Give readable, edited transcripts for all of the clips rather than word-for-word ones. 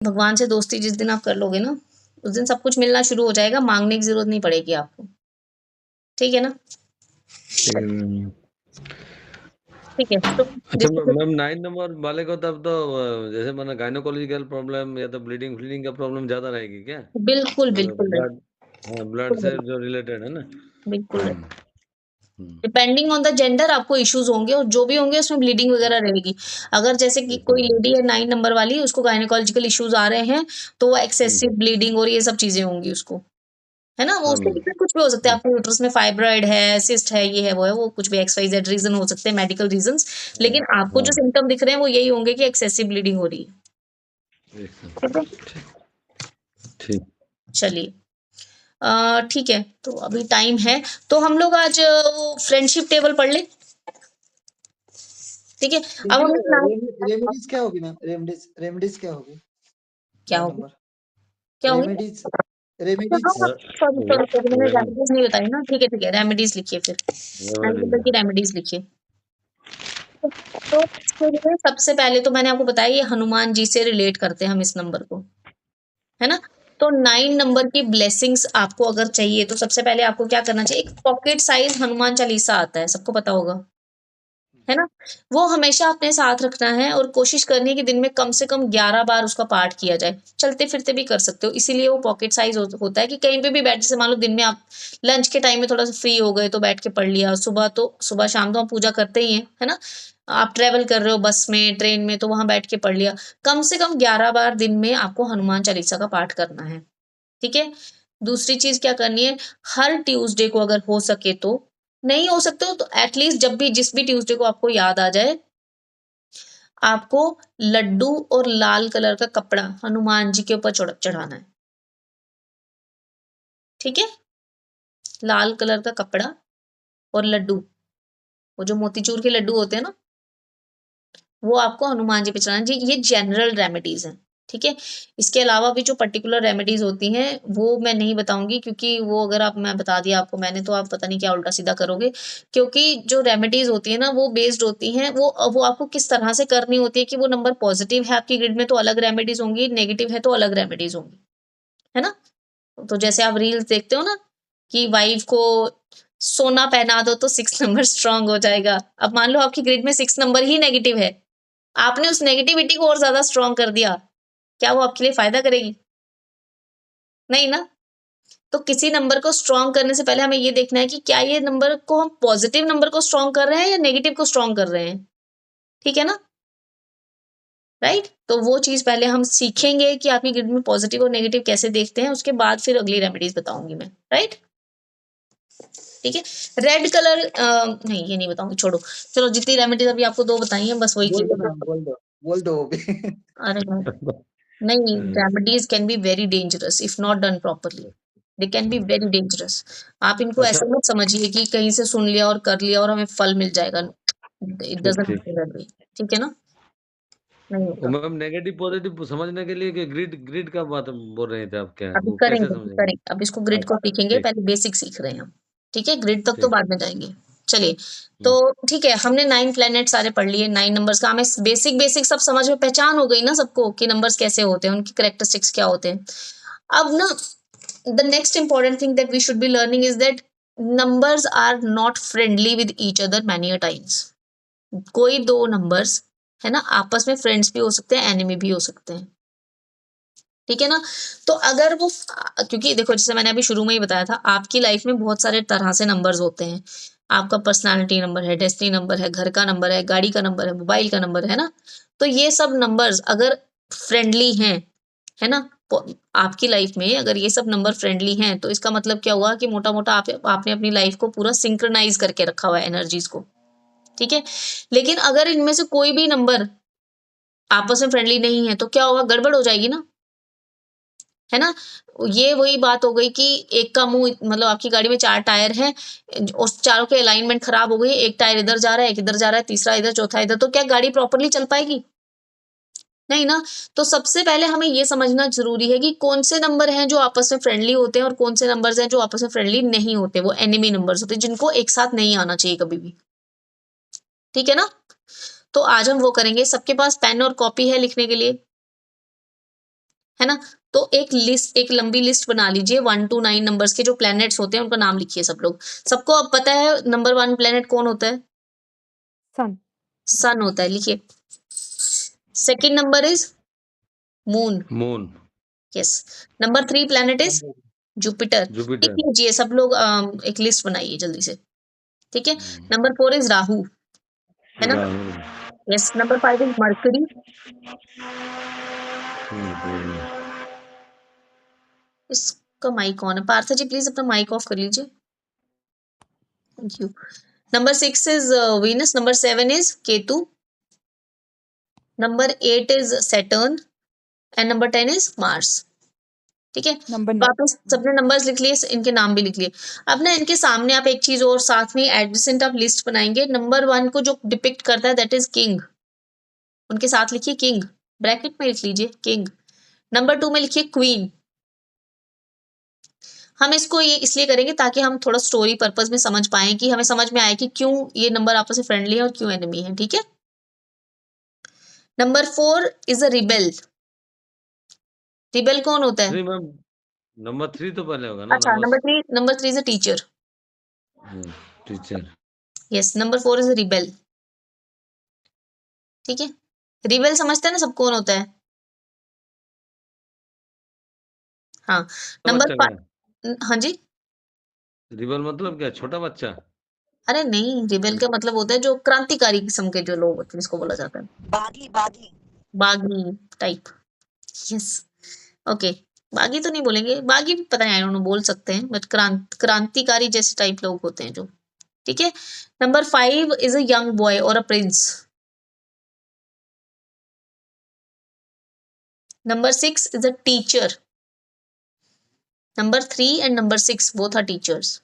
भगवान से दोस्ती जिस दिन आप कर लोगे ना, उस दिन सब कुछ मिलना शुरू हो जाएगा, मांगने की जरूरत नहीं पड़ेगी आपको। ठीक है ना? ठीक है, तो अच्छा जैसे मैम 9 नंबर वाले को तब तो जैसे मैंने गायनोकोलॉजिकल प्रॉब्लम या तो ब्लीडिंग फ्लीडिंग का प्रॉब्लम ज्यादा रहेगी क्या? बिल्कुल बिल्कुल ब्लड, हाँ ब्लड से जो रिलेटेड है ना। बिल्कुल हम्म, डिपेंडिंग ऑन द जेंडर आपको इश्यूज होंगे, और जो भी होंगे उसमें ब्लीडिंग वगैरह रहेगी। अगर जैसे कि कोई लेडी है 9 नंबर वाली, उसको गायनोकोलॉजिकल इश्यूज आ रहे हैं, तो वो एक्सेसिव ब्लीडिंग और ये सब चीजें होंगी उसको, है ना? वो हाँ उसके मैम। लिए कुछ भी हो सकता है, आपके यूट्रस में फाइब्रॉइड है, सिस्ट है, ये है, वो है, वो कुछ भी एक्स वाई जेड रीजन हो सकते हैं, मेडिकल रीजंस। हाँ लेकिन आपको जो हाँ, सिम्टम दिख रहे हैं वो यही होंगे कि एक्सेसिव ब्लीडिंग हो रही है। ठीक है? ठीक। चलिए, ठीक है, तो अभी टाइम है, तो हम लोग आज वो फ्रेंडशिप टेबल पढ़ लें। ठीक है, अब लेकिन हमें रेमेडीज क्या होगी मैम? रेमेडीज क्या होगी? क्या 9 होगी, नंबर क्या होगी? रेमेडीज रेमेडीज सॉरी मैंने रेमेडीज नहीं बताई ना। ठीक है, रेमेडीज लिखिए फिर, 9 नंबर की रेमेडीज लिखिए। तो इसके लिए सबसे पहले तो मैंने आपको बताया, ये हनुमान जी से रिलेट करते हैं हम इस नंबर को, है ना? तो 9 नंबर की ब्लेसिंग्स आपको अगर चाहिए, तो सबसे पहले आपको क्या करना चाहिए, एक पॉकेट साइज हनुमान चालीसा आता है, सबको पता होगा, है ना? वो हमेशा अपने साथ रखना है, और कोशिश करनी है कि दिन में कम से कम 11 बार उसका पाठ किया जाए। चलते-फिरते भी कर सकते हो, इसीलिए वो पॉकेट साइज़ होता है कि कहीं पे भी बैठ, जैसे मान लो दिन में आप लंच के टाइम में थोड़ा-सा फ्री हो गए, तो बैठ के पढ़ लिया। सुबह शाम तो हम पूजा करते ही हैं, है ना? आप ट्रैवल कर रहे हो बस में, ट्रेन में, तो वहाँ बैठ के पढ़ लिया। कम से कम 11 बार दिन में आपको हनुमान चालीसा का पाठ करना है, ठीक है? दूसरी चीज़ क्या करनी है, हर ट्यूसडे को अगर हो सके तो, नहीं हो सकते हो तो एटलीस्ट जब भी जिस भी ट्यूसडे को आपको याद आ जाए, आपको लड्डू और लाल कलर का कपड़ा हनुमान जी के ऊपर चढ़ाना है। ठीक है? लाल कलर का कपड़ा और लड्डू, वो जो मोतीचूर के लड्डू होते हैं ना, वो आपको हनुमान जी पे चढ़ाना जी। ये जनरल रेमेडीज हैं, ठीक है? इसके अलावा भी जो पर्टिकुलर रेमेडीज होती हैं, वो मैं नहीं बताऊंगी, क्योंकि वो अगर मैं बता दिया आपको मैंने, तो आप पता नहीं क्या उल्टा सीधा करोगे। क्योंकि जो रेमेडीज होती है ना, वो बेस्ड होती हैं, वो आपको किस तरह से करनी होती है, कि वो नंबर पॉजिटिव है आपकी ग्रिड में तो अलग रेमेडीज होंगी, नेगेटिव है तो अलग रेमेडीज होंगी, है ना? तो जैसे आप रील्स देखते हो ना, कि वाइफ को सोना पहना दो तो 6 नंबर स्ट्रांग हो जाएगा। अब मान लो आपकी ग्रिड में 6 नंबर ही नेगेटिव है, आपने उस नेगेटिविटी को और ज़्यादा स्ट्रॉन्ग कर दिया, क्या वो आपके लिए फ़ायदा करेगी? नहीं ना? तो किसी नंबर को स्ट्रॉन्ग करने से पहले हमें ये देखना है कि क्या ये नंबर को हम पॉज़िटिव नंबर को स्ट्रॉन्ग कर रहे हैं या नेगेटिव को स्ट्रॉन्ग कर रहे हैं, ठीक है ना? राइट? तो वो चीज़ पहले हम सीखेंगे कि आपकी ग्रिड में पॉज़िटिव और नेगेटिव कैसे देखते हैं, उसके बाद फिर अगली रेमेडीज़ बताऊँगी मैं, राइट? ठीक है? रेड कलर नहीं ये नहीं बताऊँगी, छोड़ो। चलो जितनी रेमेडीज़ अभी आपको 2 बताई हैं, बस वही बोल चीज़ें दो मैं मैम, बोल दो वो भी अरे नहीं, नहीं, remedies can be very dangerous if not done properly. They can be very dangerous. आप इनको अच्छा ऐसा मत समझिए कि कहीं से सुन लिया और कर लिया और हमें फल मिल जाएगा। इट ठीक डज़न्ट ठीक। Happen that way. ठीक है ना? नहीं वो होता। मैम नेगेटिव पॉजिटिव समझने के लिए कि ग्रिड ग्रिड का बात बोल रहे थे आप, क्या अभी वो कैसे करेंगे, अभी समझेंगे? करेंगे। अब इसको ग्रिड को अच्छा सीखेंगे, ठीक पहले बेसिक सीख रहे हैं हम। ठीक है? ग्रिड तक तो ठीक। बाद में जाएँगे। चलिए, तो हम्म, ठीक है, हमने 9 प्लैनेट सारे पढ़ लिए, 9 नंबर्स का हमें बेसिक सब समझ में पहचान हो गई ना सबको, कि नंबर्स कैसे होते हैं, उनकी कैरेक्टरिस्टिक्स क्या होते हैं। अब ना, the next important thing that we should be learning is that numbers are not friendly with each other many a times. कोई 2 नंबर्स, है ना, आपस में फ्रेंड्स भी हो सकते हैं, एनिमी भी हो सकते हैं। ठीक है ना? तो अगर वो क्योंकि देखो, जैसे मैंने अभी शुरू में ही बताया था, आपकी लाइफ में बहुत सारे तरह से नंबर्स होते हैं। आपका पर्सनैलिटी नंबर है, डेस्टिनी नंबर है, घर का नंबर है, गाड़ी का नंबर है, मोबाइल का नंबर है ना? तो ये सब नंबर्स अगर फ्रेंडली हैं, है ना? आपकी लाइफ में अगर ये सब नंबर फ्रेंडली हैं, तो इसका मतलब क्या हुआ कि मोटा-मोटा आपने अपनी लाइफ को पूरा सिंक्रोनाइज़ करके रखा हुआ है एनर्जीज़ को, ठीक है? लेकिन अगर इनमें से कोई भी नंबर आपस में फ्रेंडली नहीं है, तो क्या होगा? गड़बड़ हो जाएगी ना, है ना? ये वही बात हो गई कि एक का मुँह, मतलब आपकी गाड़ी में 4 टायर हैं, उस चारों की अलाइनमेंट खराब हो गई, एक टायर इधर जा रहा है, एक इधर जा रहा है, तीसरा इधर, चौथा इधर, तो क्या गाड़ी प्रॉपर्ली चल पाएगी? नहीं ना। तो सबसे पहले हमें ये समझना ज़रूरी है कि कौन से नंबर हैं जो आपस में फ्रेंडली होते हैं और कौन से नंबर्स हैं जो आपस में फ्रेंडली नहीं होते, वो एनिमी नंबर्स होते हैं, जिनको एक साथ नहीं आना चाहिए कभी भी। ठीक है ना? तो आज हम वो करेंगे। सबके पास पेन और कॉपी है लिखने के लिए? है ना। तो एक लंबी लिस्ट बना लीजिए 1 to 9 नंबर्स के जो प्लैनेट्स होते हैं उनका नाम लिखिए सब लोग। सबको अब पता है नंबर 1 प्लैनेट कौन होता है? सन। सन होता है, लिखिए। Second number is moon. Moon. Yes. Number 3 planet is Jupiter. लिख जुपिटर। लीजिए सब लोग, एक लिस्ट बनाइए जल्दी से, ठीक है। नंबर 4 इज राहु, है ना। Rahu. Yes. Number 5 is mercury. इसका माइक ऑन है, पार्था जी प्लीज अपना माइक ऑफ कर लीजिए, thank you. Number 6 is Venus. Number 7 is Ketu. Number 8 is Saturn and number 10 is Mars, ठीक है। नंबर तो आपने सबने नंबर्स लिख लिए, इनके नाम भी लिख लिए। अब ना इनके सामने आप एक चीज और साथ में एडजेसेंट आप लिस्ट बनाएंगे। नंबर 1 को जो डिपिक्ट करता है दैट इज किंग, उनके साथ लिखिए किंग, ब्रैकेट में लिख लीजिए किंग। नंबर 2 में लिखिए क्वीन। हम इसको ये इसलिए करेंगे ताकि हम थोड़ा स्टोरी पर्पस में समझ पाए, कि हमें समझ में आए कि क्यों ये नंबर आपस में फ्रेंडली है और क्यों एनिमी है, ठीक है। Number 4 is a rebel. Rebel कौन होता है? 3 मैम, नंबर 3 तो पहले होगा ना। अच्छा, number 3 is a teacher. Teacher. Yes. Number 4 is a rebel, ठीक है। रिबेल समझते हैं ना सब कौन होता है? हाँ। नंबर बच्चा क्या? 5, हाँ जी। रिबल मतलब क्या? छोटा बच्चा? अरे नहीं, रिबेल का मतलब होता है जो क्रांतिकारी किस्म के जो लोग होते हैं, जिसको बोला जाता है बागी बागी। बागी टाइप। यस। ओके। बागी तो नहीं बोलेंगे, बागी भी पता नहीं, आई डोंट नो, बोल सकते हैं, बट क्रांतिकारी जैसे टाइप लोग होते हैं जो, ठीक है। Number 5 is a young boy और a prince. Number 6 is a teacher. Number 3 and number 6 both are teachers,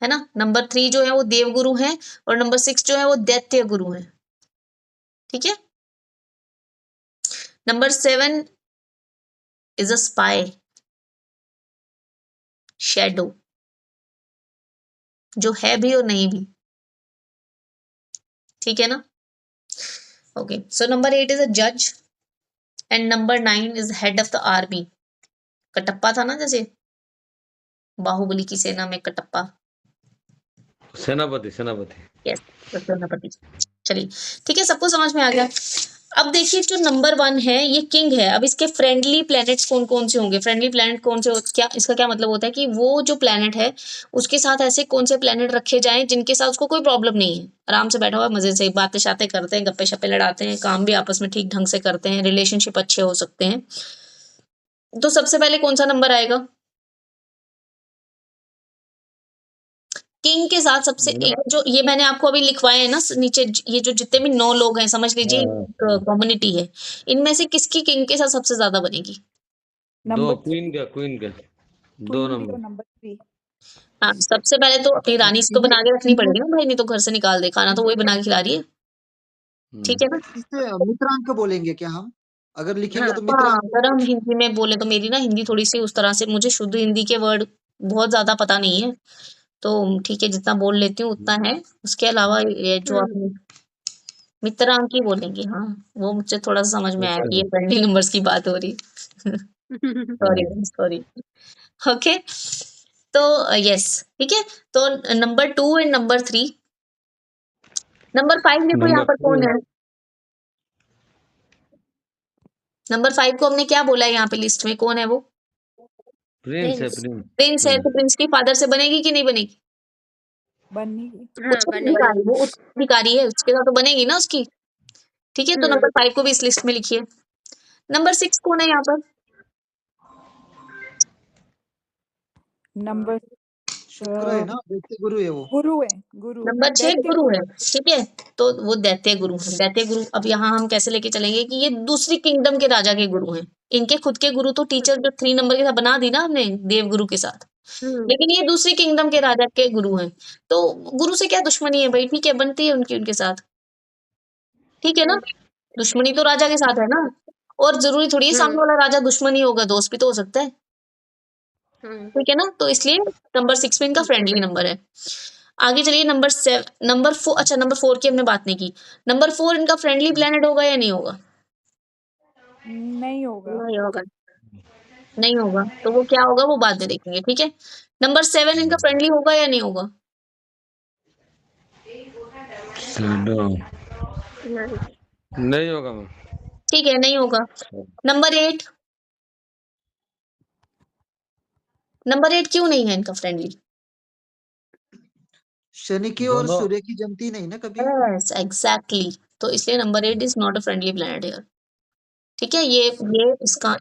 है ना। नंबर 3 जो है वो देवगुरु है और नंबर 6 जो है वो दैत्य गुरु है, ठीक है। Number 7 is a spy, shadow, जो है भी और नहीं भी, ठीक है ना। Okay, so number 8 is a जज and number 9 is head of the army. Kattappa था ना, जैसे बाहुबली की सेना में कटप्पा। सेनापति। सेनापति। यस, सेनापति। चलिए, ठीक है, सबको समझ में आ गया। अब देखिए जो नंबर 1 है ये किंग है। अब इसके फ्रेंडली प्लैनेट्स कौन कौन से होंगे? फ्रेंडली प्लैनेट कौन से क्या इसका क्या मतलब होता है कि वो जो प्लैनेट है उसके साथ ऐसे कौन से प्लैनेट रखे जाएं जिनके साथ उसको कोई प्रॉब्लम नहीं है, आराम से बैठा हुआ मजे से बातें शातें करते हैं, गप्पे शप्पे लड़ाते हैं, काम भी आपस में ठीक ढंग से करते हैं, रिलेशनशिप अच्छे हो सकते हैं। तो सबसे पहले कौन सा नंबर आएगा? किंग के साथ सबसे एक जो ये मैंने आपको अभी लिखवाए हैं ना नीचे, ये जो जितने भी 9 लोग हैं, समझ लीजिए कम्युनिटी है, इनमें से किसकी किंग के साथ सबसे ज्यादा बनेगी? 2 नंबर क्वीन का 2 नंबर। नंबर 3। हाँ, सबसे पहले तो अपनी रानी को बना के रखनी पड़ेगी ना भाई, नहीं तो घर से निकाल दे, खाना तो वही बना के खिला रही है, ठीक है ना। इसे मित्रांक बोलेंगे क्या हम? अगर लिखेंगे तो हाँ, मित्रांक अगर हम हिंदी में बोले तो मेरी ना हिंदी थोड़ी सी उस तरह से, मुझे शुद्ध हिंदी के वर्ड बहुत ज्यादा पता नहीं है, तो ठीक है जितना बोल लेती हूँ उतना है। उसके अलावा ये जो आपने मित्रांक ही बोलेंगे, हाँ, वो मुझे थोड़ा सा समझ में आया कि ये फ्रेंडली नंबर्स की बात हो रही। Sorry sorry. ओके, तो यस, ठीक है। तो नंबर 2 एंड नंबर 3। नंबर 5 देखो यहाँ पर कौन है? नंबर 5 को हमने क्या बोला है यहाँ पे लिस्ट में, कौन है वो? प्रिंस है। प्रिंस है, तो प्रिंस की फादर से बनेगी कि नहीं बनेगी? बनेगी। उत्तराधिकारी, वो उत्तराधिकारी है, उसके साथ तो बनेगी ना उसकी, ठीक है। तो नंबर 5 को भी इस लिस्ट में लिखिए। नंबर 6 कौन है यहाँ पर? नंबर शुक्र है ना, दैत्य गुरु है वो। गुरु है। गुरु नंबर 6 दैत्य गुरु है, ठीक है। तो वो दैत्य गुरु है। दैत्य गुरु अब यहाँ हम कैसे लेके चलेंगे कि ये दूसरी किंगडम के राजा के गुरु हैं। इनके खुद के गुरु तो टीचर जो 3 नंबर के साथ बना दी ना हमने देव गुरु के साथ, लेकिन ये दूसरी किंगडम के राजा के गुरु हैं। तो गुरु से क्या दुश्मनी है भाई? ठीक है, बनती है उनकी उनके साथ, ठीक है ना। दुश्मनी तो राजा के साथ है ना, और जरूरी थोड़ी है सामने वाला राजा दुश्मन ही होगा, दोस्त भी तो हो सकता है, ठीक है ना। तो इसलिए नंबर 6 में इनका फ्रेंडली नंबर है। आगे चलिए नंबर 4। अच्छा, नंबर 4 की हमने बात नहीं की। नंबर 4 इनका फ्रेंडली प्लेनेट होगा या नहीं होगा? नहीं होगा। नहीं होगा। नहीं होगा, तो वो क्या होगा वो बाद में देखेंगे, ठीक है। नंबर 7 इनका फ्रेंडली होगा या नहीं होगा? शैडो नहीं। नहीं होगा मैम। ठीक है, नहीं होगा। नंबर 8, नंबर 8 क्यों नहीं है इनका फ्रेंडली? शनि की और दोनों सूर्य की जमती नहीं ना कभी। यस एग्जैक्टली, तो इसलिए number 8 is not a friendly planet here, ठीक है। ये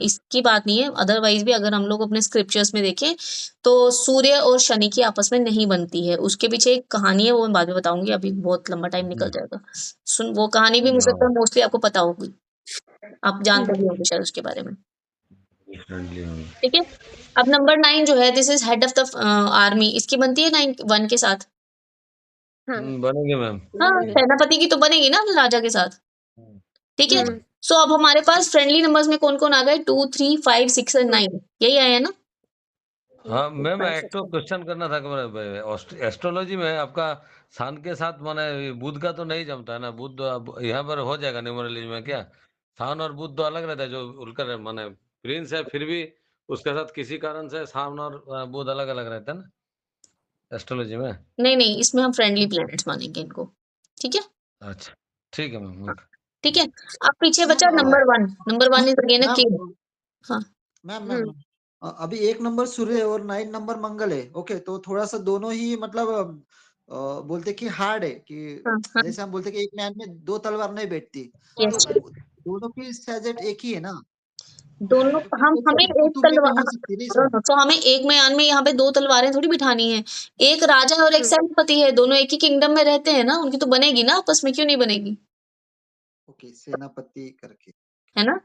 इसकी बात नहीं है। अदरवाइज भी अगर हम लोग अपने स्क्रिप्चर्स में देखें तो सूर्य और शनि की आपस में नहीं बनती है, उसके पीछे एक कहानी है, वो मैं बाद में बताऊंगी, अभी बहुत लंबा टाइम निकल जाएगा। सुन, वो कहानी भी मुझे लगता है मोस्टली आपको पता होगी, आप जानते भी होंगे शायद उसके बारे में, फ्रेंडली होगा। ठीक है। अब नंबर 9 जो है, this is head of the army, इसकी बनती है 9 1 के साथ। हाँ बनेंगे मैम। हाँ, बनेगी। सेनापति की तो बनेगी ना अपने राजा के साथ, ठीक है। हम्म, सो अब हमारे पास फ्रेंडली नंबर्स में कौन कौन आ गए? 2 3 5 6 और 9, यही आया है ना? हाँ मैम, 5 एक 6 तो क्वेश्चन करना था कि एस्ट्रोलॉजी में आपका सन के साथ माने बुध का तो नहीं जमता है ना, बुध अब यहाँ पर हो जाएगा न्यूमरोलॉजी में क्या? सन और बुध तो अलग रहता है, जो उनका माने प्रिंस है, फिर भी उसके साथ किसी कारण से सन और बुध अलग अलग रहता है ना एस्ट्रोलॉजी में। नहीं नहीं, इसमें हम फ्रेंडली प्लैनेट्स मानेंगे इनको, ठीक है। अच्छा ठीक है मैम, ओके। ठीक है, अब पीछे मैम बचा number 1, number 1 is again a king. Ma'am हाँ मैम हम्म, मैम अभी 1 नंबर सूर्य है और 9 नंबर मंगल है। ओके, तो थोड़ा सा दोनों ही मतलब बोलते कि हार्ड है कि हाँ हाँ, जैसे हम बोलते कि एक मैन में 2 तलवार नहीं बैठती, तो यस, दोनों की सब्जेक्ट एक ही है ना, दोनों क्योंकि हम वो हमें कभी एक कुतुब में भी तलवार, हो सकती है ना इसमें। तो हमें एक म्यान में यहाँ पे 2 तलवारें थोड़ी बिठानी है। एक राजा है और एक हम्म, सेनापति है, दोनों एक ही किंगडम में रहते हैं ना, उनकी तो बनेगी ना आपस में, क्यों नहीं बनेगी, ओके, सेनापति करके। है ना?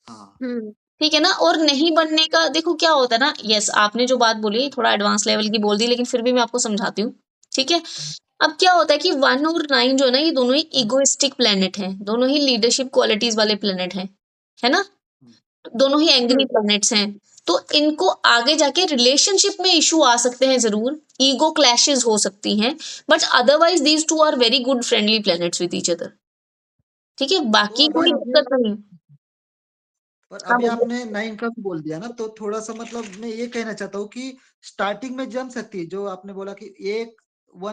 हाँ, हम्म, ठीक है ना। और नहीं बनने का देखो क्या होता है ना, यस आपने जो बात बोली थोड़ा एडवांस लेवल की बोल दी, लेकिन फिर भी मैं आपको समझाती हूँ, ठीक है। अब क्या होता है कि 1 और 9 जो है ना, ये दोनों ही इगोइस्टिक प्लेनेट हैं, दोनों ही लीडरशिप क्वालिटीज वाले प्लेनेट हैं, है ना? हुँ, दोनों ही एंग्री हम्म, प्लैनेट्स हैं, तो इनको आगे जाके रिलेशनशिप में इशू आ सकते हैं जरूर, ईगो क्लैशेस हो सकती हैं, but otherwise these two are very good friendly planets with each other, ठीक है, तो बाकी अभी कोई आपने दिक्कत नहीं। पर हाँ अभी बोलिए। आपने 9 का भी बोल दिया ना, तो थोड़ा-सा मतलब मैं ये कहना चाहता हूँ कि स्टार्टिंग में जम सकती है, जो आपने बोला कि 1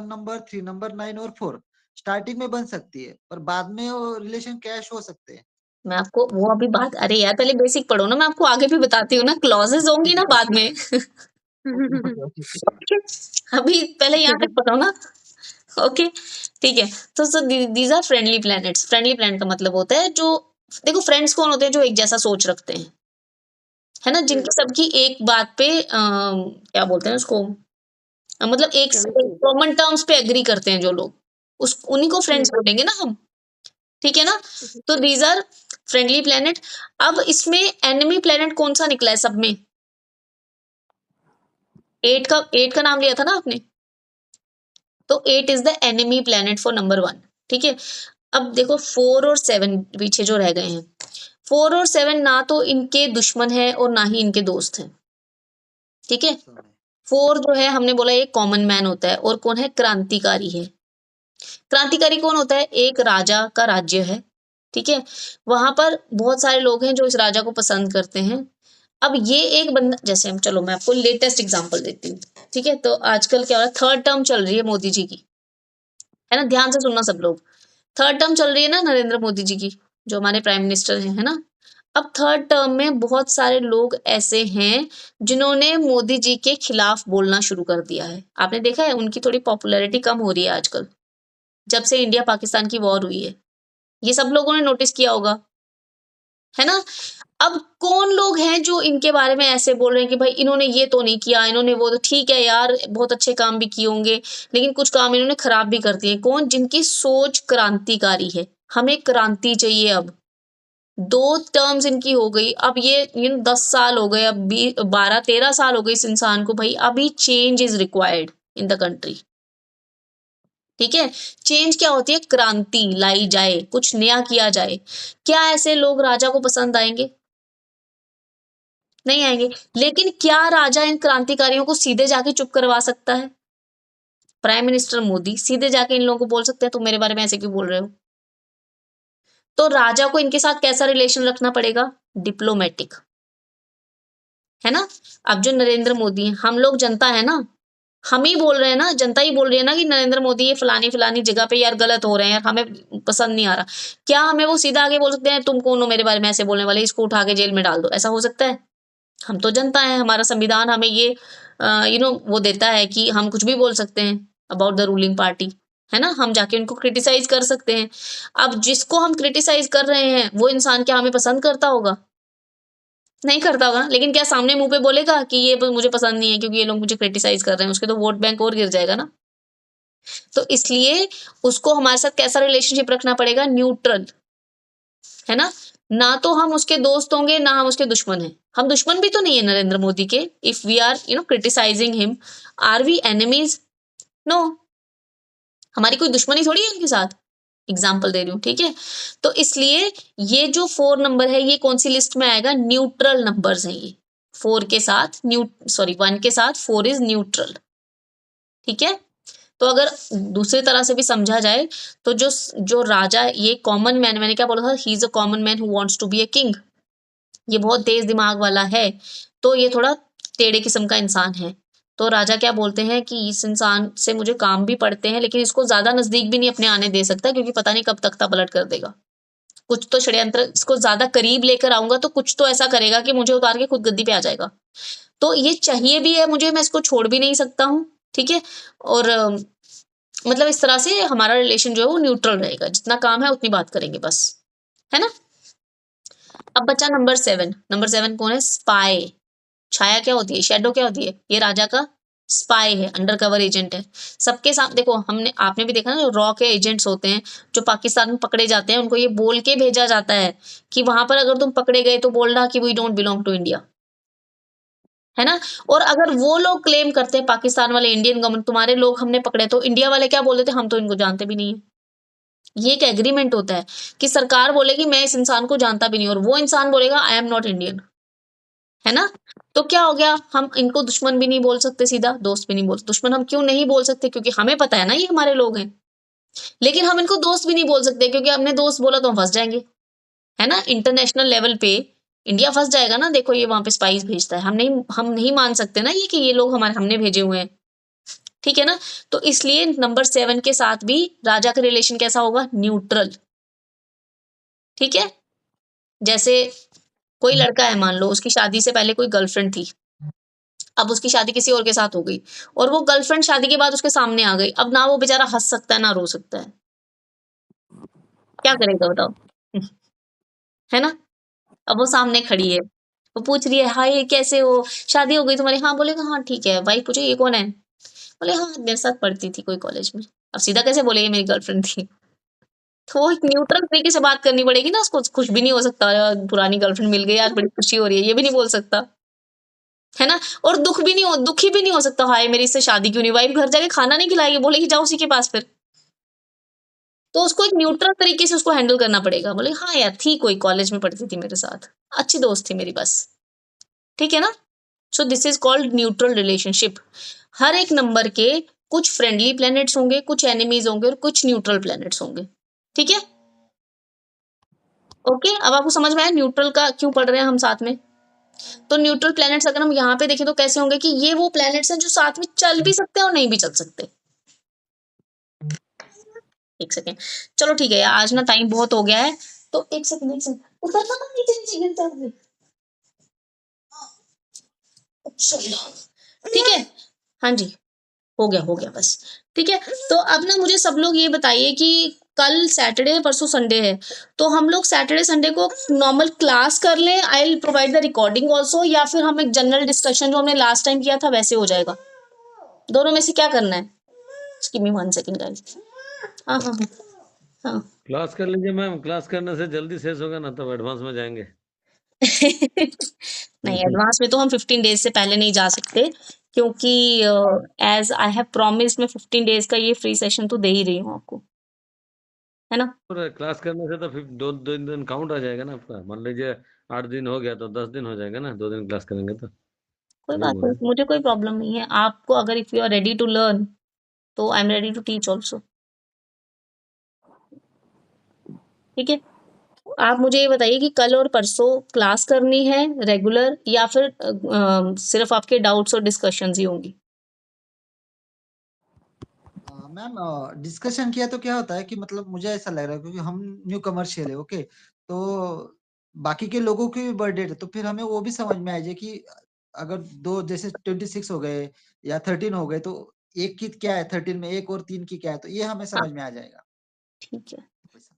नंबर, 3 नंबर, 9 और 4 स्टार्टिंग में बन सकती है, पर बाद में वो रिलेशन क्लैश हो सकते हैं। मैं आपको वो अभी बात, अरे यार पहले बेसिक पढ़ो ना, मैं आपको आगे भी बताती हूँ ना, क्लॉजेस होंगी ठीक ना है, बाद में ओके, ओके, ओके। Okay? अभी पहले यहाँ तक पढ़ो ना, ओके, ठीक है। तो so these are friendly planets. Friendly planet का मतलब होता है जो, देखो फ्रेंड्स कौन होते हैं? जो एक जैसा सोच रखते हैं, है ना, जिनकी सबकी एक बात पे क्या बोलते हैं उसको, मतलब एक जमती। कॉमन टर्म्स पे एग्री करते हैं जो लोग, उस उन्हीं को फ्रेंड्स हम्म, बोलेंगे ना हम, ठीक है ना। तो दीज आर फ्रेंडली प्लेनेट। अब इसमें एनिमी प्लेनेट कौन सा निकला है सब में? 8 का नाम लिया था ना आपने, तो 8 is the enemy planet for number 1, ठीक है। अब देखो 4 और 7 पीछे जो रह गए हैं, 4 और 7 ना तो इनके दुश्मन है और ना ही इनके दोस्त हैं, ठीक है। समय 4 जो है हमने बोला एक कॉमन मैन होता है, और कौन है? क्रांतिकारी है। क्रांतिकारी कौन होता है? एक राजा का राज्य है, ठीक है। वहां पर बहुत सारे लोग हैं जो इस राजा को पसंद करते हैं। अब ये एक बंदा, जैसे हम, चलो मैं आपको लेटेस्ट एग्जांपल देती हूँ, ठीक है। तो आजकल क्या हो रहा है, 3rd टर्म चल रही है मोदी जी की, है ना, ध्यान से सुनना सब लोग। 3rd टर्म चल रही है ना नरेंद्र मोदी जी की, जो हमारे प्राइम मिनिस्टर हैं, है ना। अब 3rd टर्म में बहुत सारे लोग ऐसे हैं जिन्होंने मोदी जी के खिलाफ बोलना शुरू कर दिया है। आपने देखा है उनकी थोड़ी पॉपुलैरिटी कम हो रही है आजकल, जब से इंडिया पाकिस्तान की वॉर हुई है, ये सब लोगों ने नोटिस किया होगा, है ना। अब कौन लोग हैं जो इनके बारे में ऐसे बोल रहे हैं कि भाई इन्होंने ये तो नहीं किया, इन्होंने वो, तो ठीक है यार बहुत अच्छे काम भी किए होंगे, लेकिन कुछ काम इन्होंने खराब भी कर दिए। कौन? जिनकी सोच क्रांतिकारी है, हमें क्रांति चाहिए। अब 2 टर्म्स इनकी हो गई, अब ये 10 साल हो गए, अब 12-13 साल हो गए इस इंसान को, भाई अभी change is required in the country, ठीक है। चेंज क्या होती है? क्रांति लाई जाए, कुछ नया किया जाए। क्या ऐसे लोग राजा को पसंद आएंगे? नहीं आएंगे। लेकिन क्या राजा इन क्रांतिकारियों को सीधे जाके चुप करवा सकता है? प्राइम मिनिस्टर मोदी सीधे जाके इन लोगों को बोल सकते हैं तुम मेरे बारे में ऐसे क्यों बोल रहे हो? तो राजा को इनके साथ कैसा रिलेशन रखना पड़ेगा? डिप्लोमेटिक, है ना। अब जो नरेंद्र मोदी हैं, हम लोग जनता है ना, हम ही बोल रहे हैं ना, जनता ही बोल रही है ना कि नरेंद्र मोदी ये फलानी फलानी जगह पे यार गलत हो रहे हैं यार, हमें पसंद नहीं आ रहा। क्या हमें वो सीधा आगे बोल सकते हैं तुम कौन हो मेरे बारे में ऐसे बोलने वाले, इसको उठा के जेल में डाल दो, ऐसा हो सकता है? हम तो जनता है, हमारा संविधान हमें ये वो देता है कि हम कुछ भी बोल सकते हैं अबाउट द रूलिंग पार्टी, है ना। हम जाके उनको क्रिटिसाइज कर सकते हैं। अब जिसको हम क्रिटिसाइज कर रहे हैं वो इंसान क्या हमें पसंद करता होगा? नहीं करता होगा। लेकिन क्या सामने मुंह पे बोलेगा कि ये मुझे पसंद नहीं है क्योंकि ये लोग मुझे क्रिटिसाइज कर रहे हैं? उसके तो वोट बैंक और गिर जाएगा ना। तो इसलिए उसको हमारे साथ कैसा रिलेशनशिप रखना पड़ेगा? न्यूट्रल, है ना। ना तो हम उसके दोस्त होंगे ना हम उसके दुश्मन हैं। हम दुश्मन भी तो नहीं है नरेंद्र मोदी के। If we are criticising him, are we enemies? No, हमारी कोई दुश्मनी थोड़ी है उनके साथ। एग्जाम्पल दे रही हूँ, ठीक है। तो इसलिए ये जो 4 नंबर है ये कौन सी लिस्ट में आएगा? न्यूट्रल नंबर्स हैं ये। 4 के साथ 1 के साथ 4 इज न्यूट्रल, ठीक है। तो अगर दूसरी तरह से भी समझा जाए तो जो जो राजा, ये कॉमन मैन, मैंने क्या बोला था, he is a common man who wants to be a king. ये बहुत तेज दिमाग वाला है, तो ये थोड़ा टेढ़े किस्म का इंसान है। तो राजा क्या बोलते हैं कि इस इंसान से मुझे काम भी पड़ते हैं, लेकिन इसको ज्यादा नजदीक भी नहीं अपने आने दे सकता क्योंकि पता नहीं कब तख्ता पलट कर देगा। कुछ तो षड्यंत्र, इसको ज्यादा करीब लेकर आऊंगा तो कुछ तो ऐसा करेगा कि मुझे उतार के खुद गद्दी पे आ जाएगा। तो ये चाहिए भी है मुझे, मैं इसको छोड़ भी नहीं सकता हूँ, ठीक है। और मतलब इस तरह से हमारा रिलेशन जो है वो न्यूट्रल रहेगा, जितना काम है उतनी बात करेंगे बस, है ना। अब बचा नंबर 7। नंबर 7 कौन है? स्पाई। छाया क्या होती है? शैडो क्या होती है? ये राजा का स्पाई है, अंडर कवर एजेंट है। सबके साथ देखो, आपने भी देखा ना, जो रॉ के एजेंट्स होते हैं जो पाकिस्तान में पकड़े जाते हैं, उनको ये बोल के भेजा जाता है कि वहां पर अगर तुम पकड़े गए तो बोलना कि we don't belong to India, है ना। और अगर वो लोग क्लेम करते हैं, पाकिस्तान वाले, इंडियन गवर्नमेंट, तुम्हारे लोग हमने पकड़े, तो इंडिया वाले क्या बोल देते हैं? हम तो इनको जानते भी नहीं है। ये एक एग्रीमेंट होता है कि सरकार बोलेगी मैं इस इंसान को जानता भी नहीं, और वो इंसान बोलेगा आई एम नॉट इंडियन, है ना। तो क्या हो गया? हम इनको दुश्मन भी नहीं बोल सकते सीधा, दोस्त भी नहीं बोल। दुश्मन हम क्यों नहीं बोल सकते? क्योंकि हमें पता है ना ये हमारे लोग हैं। लेकिन हम इनको दोस्त भी नहीं बोल सकते क्योंकि हमने दोस्त बोला तो हम फंस जाएंगे, है ना। इंटरनेशनल लेवल पे इंडिया फंस जाएगा ना। देखो ये वहां पे स्पाइस भेजता है, हम नहीं मान सकते ना ये कि ये लोग हमने भेजे हुए हैं, ठीक है ना। तो इसलिए नंबर 7 के साथ भी राजा का रिलेशन कैसा होगा? न्यूट्रल, ठीक है। जैसे कोई लड़का है, मान लो उसकी शादी से पहले कोई गर्लफ्रेंड थी, अब उसकी शादी किसी और के साथ हो गई, और वो गर्लफ्रेंड शादी के बाद उसके सामने आ गई। अब ना वो बेचारा हंस सकता है ना रो सकता है, क्या करेगा बताओ? है ना। अब वो सामने खड़ी है, वो पूछ रही है हाय कैसे हो, शादी हो गई तुम्हारी? हाँ। बोलेगा हाँ ठीक है। वाइफ पूछे ये कौन है? बोले हाँ मेरे साथ पढ़ती थी कोई कॉलेज में। अब सीधा कैसे बोलेगी मेरी गर्लफ्रेंड थी? तो वो एक न्यूट्रल तरीके से बात करनी पड़ेगी ना उसको। खुश भी नहीं हो सकता यार पुरानी गर्लफ्रेंड मिल गई, आज बड़ी खुशी हो रही है, ये भी नहीं बोल सकता, है ना। और दुखी भी नहीं हो सकता, हाय मेरी इससे शादी क्यों नहीं। वाइफ घर जाके खाना नहीं खिलाएगी, बोलेगी जाओ उसी के पास फिर। तो उसको एक न्यूट्रल तरीके से उसको हैंडल करना पड़ेगा। बोले हाँ यार थी, कोई कॉलेज में पढ़ती थी मेरे साथ, अच्छी दोस्त थी मेरी बस, ठीक है ना। So this is called neutral relationship. हर एक नंबर के कुछ फ्रेंडली प्लैनेट्स होंगे, कुछ एनिमीज होंगे और कुछ न्यूट्रल प्लैनेट्स होंगे, ठीक है। ओके, अब आपको समझ में आया न्यूट्रल का क्यों पढ़ रहे हैं हम साथ में। तो न्यूट्रल प्लैनेट्स अगर हम यहाँ पे देखें तो कैसे होंगे कि ये वो प्लैनेट्स हैं जो साथ में चल भी सकते हैं और नहीं भी चल सकते। एक सेकेंड, चलो ठीक है यार, आज ना टाइम बहुत हो गया है, तो एक सेकेंड उतरना मत, नीचे नीचे गिरता है। चलो ठीक है, हाँ जी, हो गया बस, ठीक है। तो अब ना मुझे सब लोग ये बताइए कि कल सैटरडे है, परसों संडे है, तो हम लोग सैटरडे संडे को नॉर्मल क्लास कर लें, I will provide the recording also, या फिर हम एक जनरल डिस्कशन जो हमने लास्ट टाइम किया था वैसे हो जाएगा। दोनों में से क्या करना है? Give me 1 second guys. हाँ हाँ हाँ हाँ। क्लास कर लीजिए मैम, क्लास करने से जल्दी शेष होगा ना, तब एडवांस में जाएंगे। नहीं, एडवांस में तो हम 15 डेज से पहले नहीं जा सकते, क्योंकि एज आई हैव प्रॉमिस्ड मैं 15 डेज का ये फ्री सेशन तो दे ही रही हूँ आपको, है ना। और क्लास करने से तो फिर दो दो दिन काउंट आ जाएगा ना आपका। मान लीजिए 8 दिन हो गया तो 10 दिन हो जाएगा ना, 2 दिन क्लास करेंगे तो। कोई नहीं बात नहीं, बोले मुझे कोई प्रॉब्लम नहीं है। आपको अगर if you are ready to learn तो I am ready to teach also, ठीक है। आप मुझे ये बताइए कि कल और परसों क्लास करनी है रेगुलर, या फिर सिर्फ आपके डाउट्स और डिस्कशंस ही होंगी? मैम डिस्कशन किया तो क्या होता है कि मतलब मुझे ऐसा लग रहा है क्योंकि हम न्यू कमर्शियल है, ओके, तो बाकी के लोगों की भी बर्थडे है तो फिर हमें वो भी समझ में आ जाए कि अगर दो जैसे 26 हो गए या 13 हो गए तो एक की क्या है 13 में, एक और 3 की क्या है, तो ये हमें हाँ, समझ में आ जाएगा। ठीक है।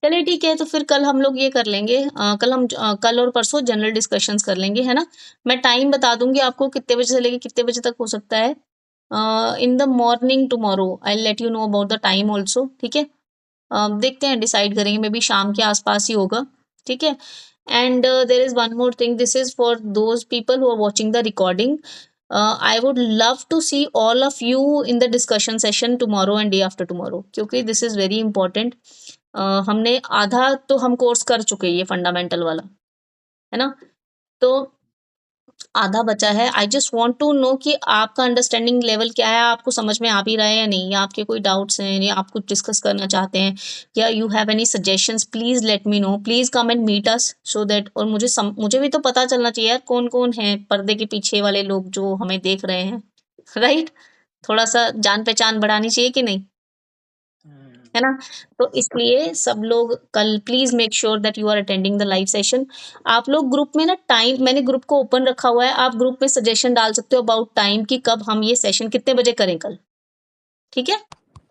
चलिए ठीक है, तो फिर कल हम लोग ये कर लेंगे, कल और परसों जनरल डिस्कशंस कर लेंगे, है ना? मैं टाइम बता दूंगी आपको कितने बजे से लेके कितने बजे तक हो सकता है। In the morning tomorrow I let you know about the time also, ठीक है? देखते हैं, डिसाइड करेंगे, मे बी शाम के आसपास ही होगा, ठीक है? And there is one more thing, this is for those people who are watching the recording. I would love to see all of you in the discussion session tomorrow and day after tomorrow, क्योंकि this is very important. हमने आधा तो हम course कर चुके हैं ये fundamental वाला, है ना? तो आधा बचा है. I just want to know कि आपका अंडरस्टैंडिंग लेवल क्या है, आपको समझ में आ भी रहा है या नहीं, या आपके कोई डाउट्स हैं, या आप कुछ डिस्कस करना चाहते हैं, या you have any suggestions, please let me know, please come and meet us so that, और मुझे भी तो पता चलना चाहिए यार कौन कौन है पर्दे के पीछे वाले लोग जो हमें देख रहे हैं, राइट? थोड़ा सा जान पहचान बढ़ानी चाहिए कि नहीं, है ना? तो इसलिए सब लोग कल please make sure that you are attending the live session. आप लोग ग्रुप में ना टाइम, मैंने ग्रुप को ओपन रखा हुआ है, आप ग्रुप में सजेशन डाल सकते हो अबाउट टाइम कि कब हम ये सेशन कितने बजे करें कल, ठीक है?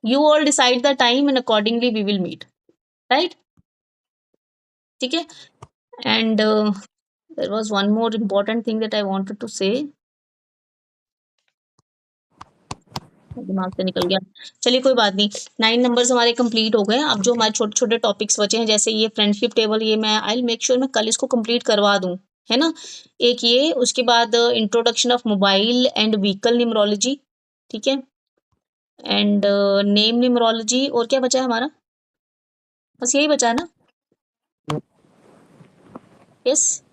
You all decide the time and accordingly we will meet, right? ठीक है. And there was one more important thing that I wanted to say, दिमाग से निकल गया. चलिए कोई बात नहीं, 9 नंबर्स हमारे कंप्लीट हो गए. अब जो हमारे छोटे छोटे टॉपिक्स बचे हैं, जैसे ये फ्रेंडशिप टेबल, ये मैं आई मेक श्योर मैं कल इसको कंप्लीट करवा दूं, है ना? एक ये, उसके बाद introduction of mobile and vehicle numerology, ठीक है? एंड नेम न्यूमरोलॉजी, और क्या बचा है हमारा? बस यही बचा है ना? यस.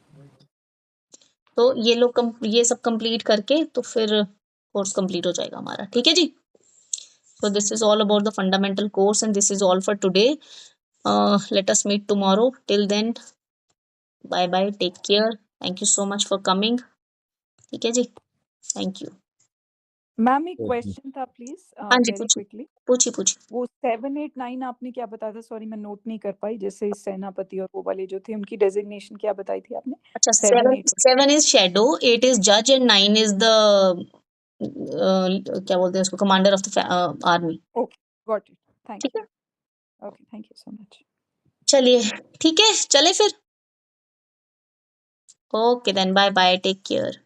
तो ये सब कंप्लीट करके तो फिर कोर्स कंप्लीट हो जाएगा हमारा, ठीक है जी? So this is all about the fundamental course and this is all for today. Let us meet tomorrow. Till then, bye bye. Take care. Thank you so much for coming. ठीक है जी. Thank you. Ma'am एक question था please, हाँ जी, very पूछिए quickly. पूछिए. वो 7, 8, 9 आपने क्या बताया था? सॉरी मैं नोट नहीं कर पाई. जैसे सेनापति और वो वाले जो थे उनकी डेजिग्नेशन क्या बताई थी आपने? अच्छा, 7, 8. 7 is shadow, 8 is judge and 9 is the क्या बोलते हैं उसको, commander of the army. Okay, got it. Thank ठीक यू. है, okay, thank you so much. चलिए ठीक है, चले फिर. Okay then, bye bye, take care.